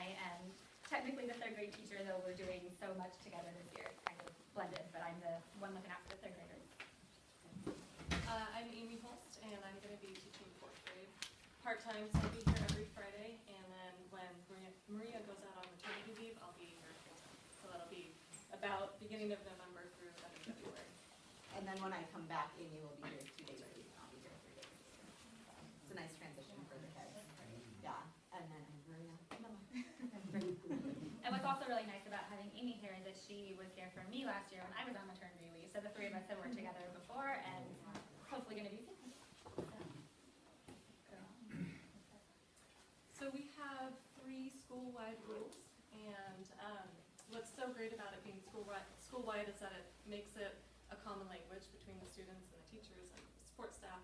I am technically the third grade teacher, though we're doing so much together this year. It's kind of blended, but I'm the one looking after the third graders. I'm Amy Holst, and I'm going to be teaching 4th grade part-time, so I'll be here every Friday, and then when Maria goes out on maternity leave, I'll be here full-time. So that'll be about beginning of November through the end of February. And then when I come back, Amy will be here 2 days a week, and I'll be here 3 days. It's a nice transition for the kids. Yeah, and then Maria. And what's also really nice about having Amy here is that she was here for me last year when I was on maternity leave. So the three of us have worked together before, and hopefully going to be soon. So we have 3 school-wide rules, and what's so great about it being school-wide is that it makes it a common language between the students and the teachers and the support staff.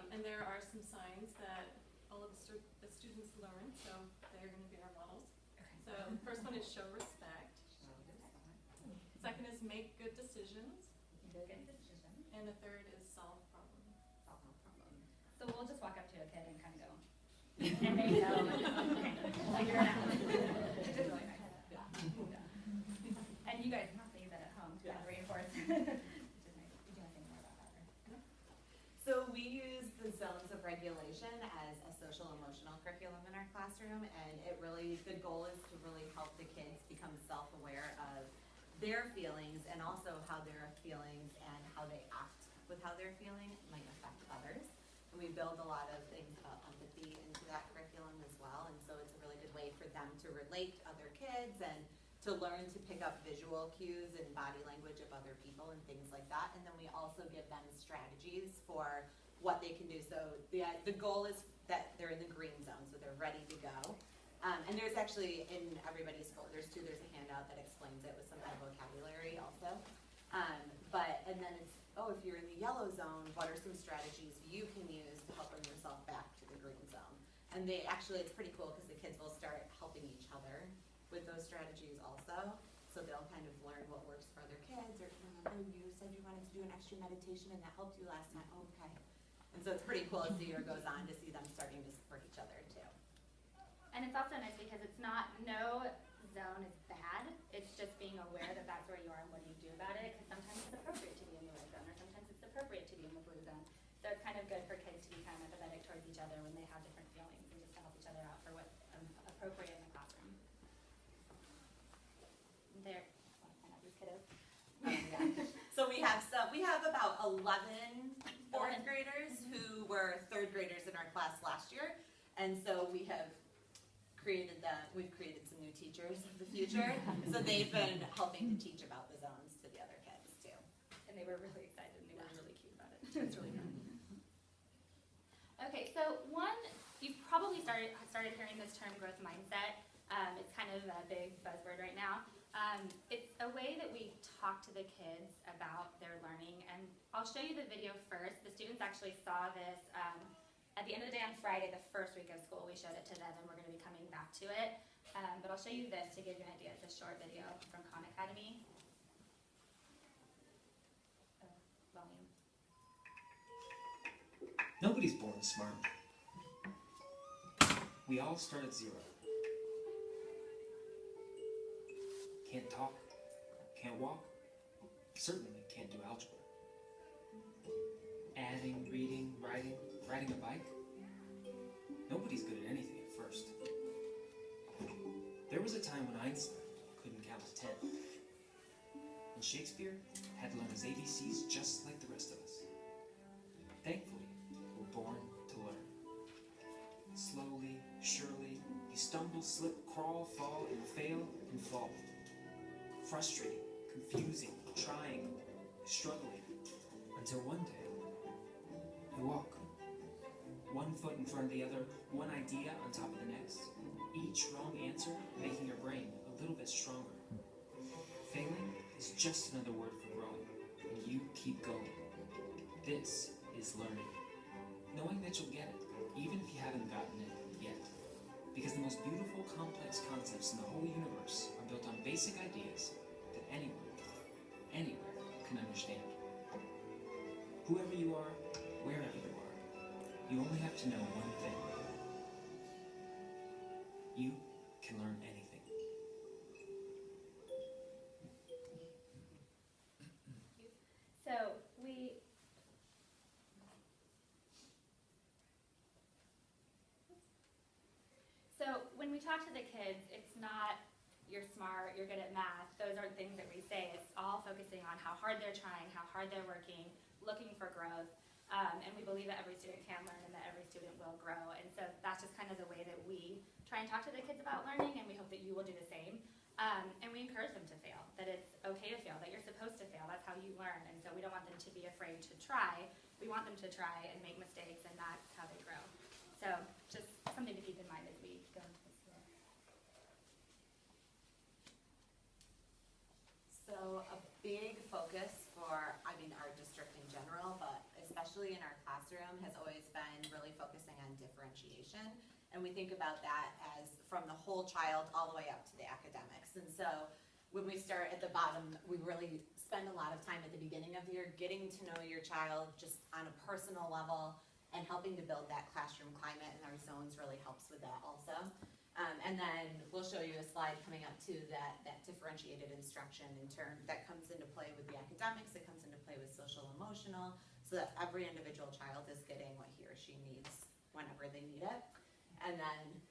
And there are some signs that all of the students learn, so they're going to be our models. So the first one is show respect. Second is make good decisions. And the third is solve problems. So we'll just walk up to a kid and kind of go, and they know, figure it out. Which is really nice. Yeah. And you guys can also use that at home to kind of reinforce. Which is nice. Would you want to think more about that? So we use the zones of regulation as a social emotional curriculum in our classroom, and the goal is to really help the kids become self-aware of their feelings and also how their feelings and how they act with how they're feeling might affect others. And we build a lot of things about empathy into that curriculum as well, and so it's a really good way for them to relate to other kids and to learn to pick up visual cues and body language of other people and things like that. And then we also give them strategies for what they can do. So the goal is that they're in the green zone, so they're ready to go. And there's actually, in everybody's school, there's a handout that explains it with some of the vocabulary also. And then it's, if you're in the yellow zone, what are some strategies you can use to help bring yourself back to the green zone? And it's pretty cool because the kids will start helping each other with those strategies also. So they'll kind of learn what works for other kids, or you said you wanted to do an extra meditation and that helped you last time. Oh, okay. And so it's pretty cool as the year goes on to see them starting to support each other too. And it's also nice because it's not, no zone is bad. It's just being aware that that's where you are and what do you do about it. Because sometimes it's appropriate to be in the red zone, or sometimes it's appropriate to be in the blue zone. So it's kind of good for kids to be kind of empathetic towards each other when they have different feelings, and just to help each other out for what's appropriate in the classroom. There, I want to point out these kiddos. So we have about 11 4th graders who were 3rd graders in our class last year, and so we've created some new teachers of the future. So they've been helping to teach about the zones to the other kids too. And they were really excited, and they were really cute about it. It's really fun. Okay, so you've probably started hearing this term growth mindset. It's kind of a big buzzword right now. It's a way that we talk to the kids about their learning, and I'll show you the video first. The students actually saw this at the end of the day on Friday, the first week of school. We showed it to them, and we're going to be coming back to it. But I'll show you this to give you an idea. It's a short video from Khan Academy. Volume. Nobody's born smart. We all start at 0. Can't talk, can't walk, certainly can't do algebra. Adding, reading, writing, riding a bike. Nobody's good at anything at first. There was a time when Einstein couldn't count to 10. And Shakespeare had to learn his ABCs just like the rest of us. Thankfully, we're born to learn. Slowly, surely, you stumble, slip, crawl, fall, and fail, and fall. Frustrating, confusing, trying, struggling, until one day, you walk. One foot in front of the other, one idea on top of the next. Each wrong answer making your brain a little bit stronger. Failing is just another word for growing, and you keep going. This is learning. Knowing that you'll get it, even if you haven't gotten it yet. Because the most beautiful, complex concepts in the whole universe are built on basic ideas that anyone, anywhere, can understand. Whoever you are, wherever you are, you only have to know one thing. You can learn anything. So when we talk to the kids, it's not you're smart, you're good at math. Those aren't things that we say. It's all focusing on how hard they're trying, how hard they're working, looking for growth. And we believe that every student can learn and that every student will grow. And so that's just kind of the way that we try and talk to the kids about learning, and we hope that you will do the same. And we encourage them to fail, that it's okay to fail, that you're supposed to fail. That's how you learn. And so we don't want them to be afraid to try. We want them to try and make mistakes, and that's how they grow. So just something to keep in mind as we go into this year. So a big focus for, our district in general, but especially in our classroom, has always been really focusing on differentiation. And we think about that as from the whole child all the way up to the academics. And so when we start at the bottom, we really spend a lot of time at the beginning of the year getting to know your child just on a personal level and helping to build that classroom climate, and our zones really helps with that also. And then we'll show you a slide coming up to that differentiated instruction in turn that comes into play with the academics, it comes into play with social emotional, so that every individual child is getting what he or she needs whenever they need it. And then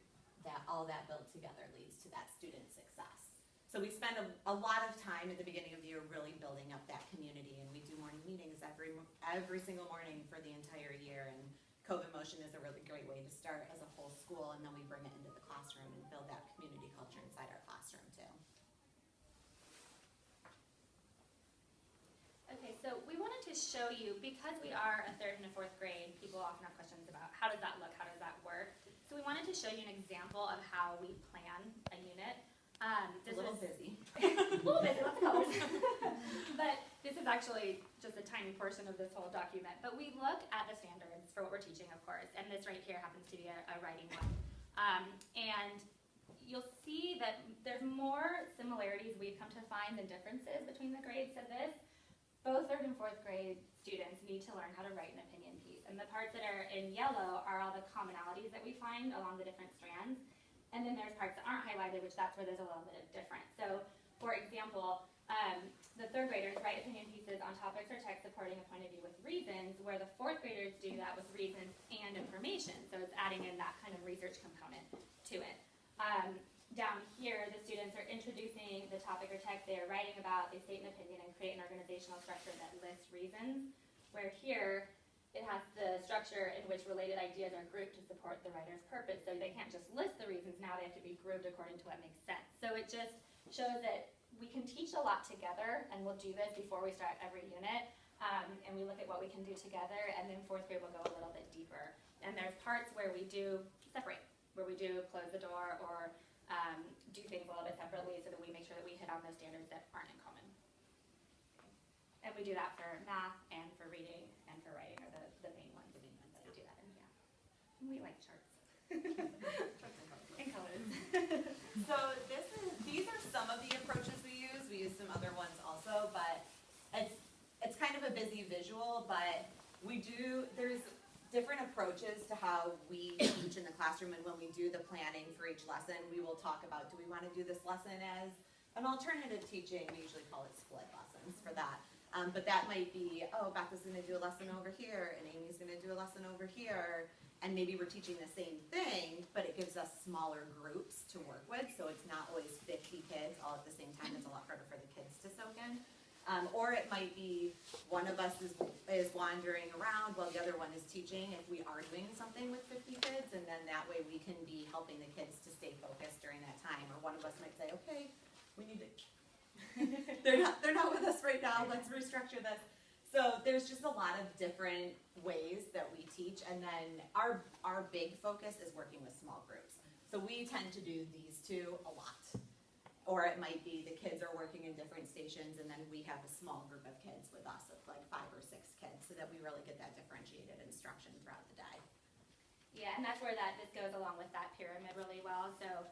all that built together leads to that student success. So we spend a lot of time at the beginning of the year really building up that community, and we do morning meetings every single morning for the entire year. And Cove in Motion is a really great way to start as a whole school, and then we bring it into the classroom and build that community culture inside our classroom too. Okay, so we wanted to show you, because we are a 3rd and a 4th grade, people often have questions about how does that look, how does that work. So we wanted to show you an example of how we plan a unit. A little busy. A little busy, lots of colors. But this is actually just a tiny portion of this whole document. But we look at the standards for what we're teaching, of course, and this right here happens to be a writing one. And you'll see that there's more similarities we've come to find than differences between the grades of this. Both 3rd and 4th grade students need to learn how to write an opinion piece. And the parts that are in yellow are all the commonalities that we find along the different strands. And then there's parts that aren't highlighted, which that's where there's a little bit of difference. So, for example, the 3rd graders write opinion pieces on topics or text supporting a point of view with reasons, where the 4th graders do that with reasons and information. So it's adding in that kind of research component to it. Down here, the students are introducing the topic or text they are writing about, they state an opinion and create an organizational structure that lists reasons, where here, it has the structure in which related ideas are grouped to support the writer's purpose. So they can't just list the reasons, now they have to be grouped according to what makes sense. So it just shows that we can teach a lot together, and we'll do this before we start every unit. And we look at what we can do together, and then 4th grade will go a little bit deeper. And there's parts where we do separate, where we do close the door or do things a little bit separately so that we make sure that we hit on those standards that aren't in common. And we do that for math and for reading and for writing are the main ones that we do that in, yeah. And we like charts. And colors. So these are some of the approaches we use. We use some other ones also, but it's kind of a busy visual, but there's different approaches to how we teach in the classroom, and when we do the planning for each lesson, we will talk about, do we want to do this lesson as an alternative teaching? We usually call it split lessons for that. But that might be, Becca's going to do a lesson over here, and Amy's going to do a lesson over here, and maybe we're teaching the same thing, but it gives us smaller groups to work with, so it's not always 50 kids all at the same time. It's a lot harder for the kids to soak in. Or it might be one of us is wandering around while the other one is teaching if we are doing something with 50 kids, and then that way we can be helping the kids to stay focused during that time. Or one of us might say, okay, we need to, they're not with us right now, let's restructure this. So there's just a lot of different ways that we teach, and then our big focus is working with small groups. So we tend to do these two a lot. Or it might be the kids are working in different stations, and then we have a small group of kids with us of like 5 or 6 kids, so that we really get that differentiated instruction throughout the day. Yeah, and that's where this goes along with that pyramid really well. So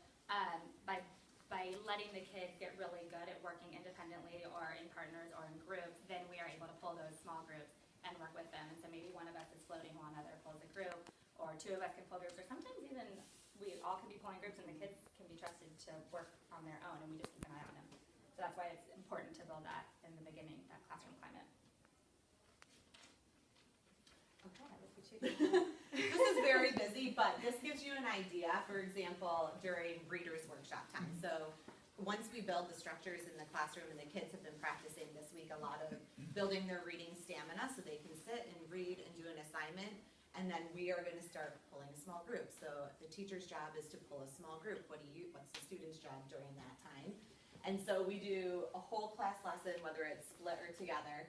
by letting the kids get really good at working independently or in partners or in groups, then we are able to pull those small groups and work with them. And so maybe one of us is floating, one other pulls a group, or 2 of us can pull groups, or sometimes even we all can be pulling groups and the kids can be trusted to work on their own, and we just keep an eye on them. So that's why it's important to build that in the beginning, that classroom climate. Okay, I look at you. This is very busy, but this gives you an idea, for example, during readers workshop time. So once we build the structures in the classroom, and the kids have been practicing this week a lot of building their reading stamina so they can sit and read and do an assignment, and then we are going to start pulling a small group. So the teacher's job is to pull a small group. What's the student's job during that time? And so we do a whole class lesson, whether it's split or together,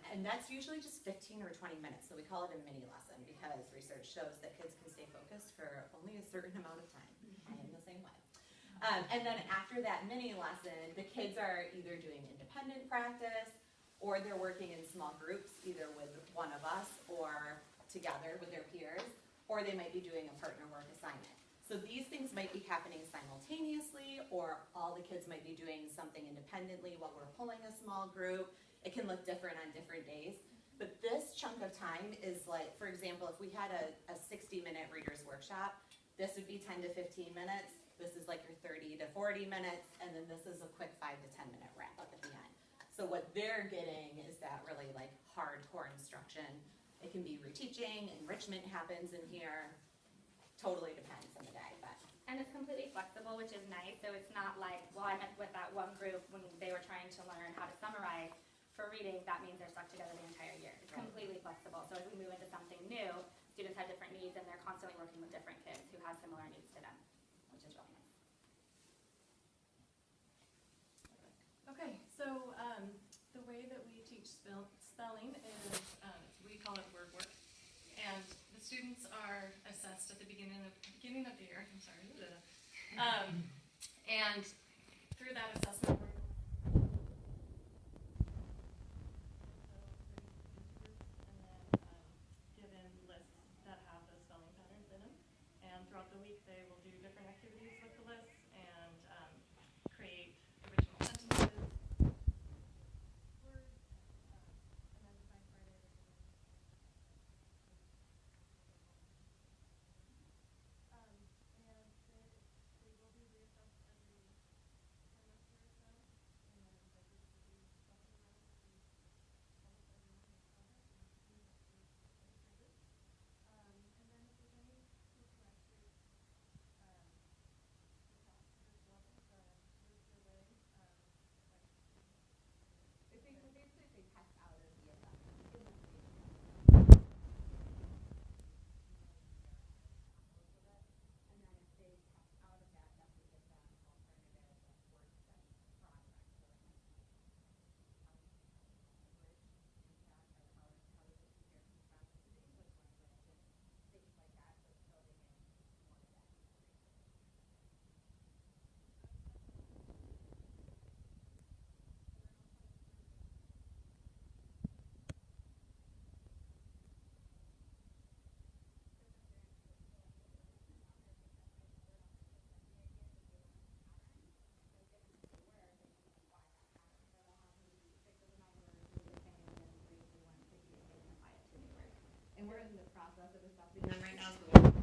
and that's usually just 15 or 20 minutes. So we call it a mini lesson because research shows that kids can stay focused for only a certain amount of time. I am the same way. And then after that mini lesson, the kids are either doing independent practice or they're working in small groups, either with one of us or together with their peers, or they might be doing a partner work assignment. So these things might be happening simultaneously, or all the kids might be doing something independently while we're pulling a small group. It can look different on different days. But this chunk of time is like, for example, if we had a 60-minute readers workshop, this would be 10 to 15 minutes. This is like your 30 to 40 minutes, and then this is a quick 5 to 10 minute wrap up at the end. So what they're getting is that really like hardcore instruction. It can be reteaching, enrichment happens in here. Totally depends on the day, but. And it's completely flexible, which is nice. So it's not like, well, I met with that one group when they were trying to learn how to summarize for reading, that means they're stuck together the entire year. It's completely flexible. So as we move into something new, students have different needs, and they're constantly working with different kids who have similar needs to them, which is really nice. Okay, so the way that we teach spelling is, we call it word work, and the students are assessed at the beginning of the year. I'm sorry. And through that assessment, we're given lists that have the spelling patterns in them, and throughout the week they will do different activities with the lists and create original sentences. And we're in the process of assessing them right now. So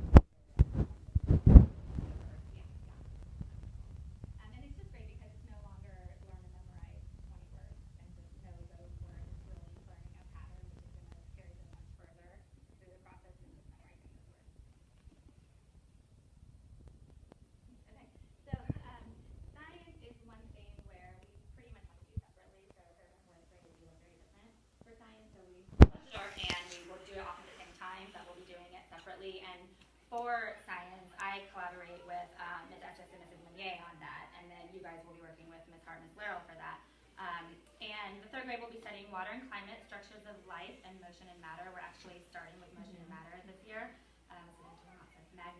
And it's just great because it's no longer learn and memorize 20 words and just know those words. It's really learning a pattern, which is going to carry them much further through the process than just memorizing those words. Okay, so science is one thing where we pretty much have to do separately. So third and fourth grade will be very different for science. So we split it our hand. We will do it often at the same time, but we'll be doing it separately. And for science, I collaborate with Ms. Estes and Mrs. Meunier on that, and then you guys will be working with Ms. Hart and Ms. Laurel for that. And the third grade will be studying water and climate, structures of life, and motion and matter. We're actually starting with motion and matter this year.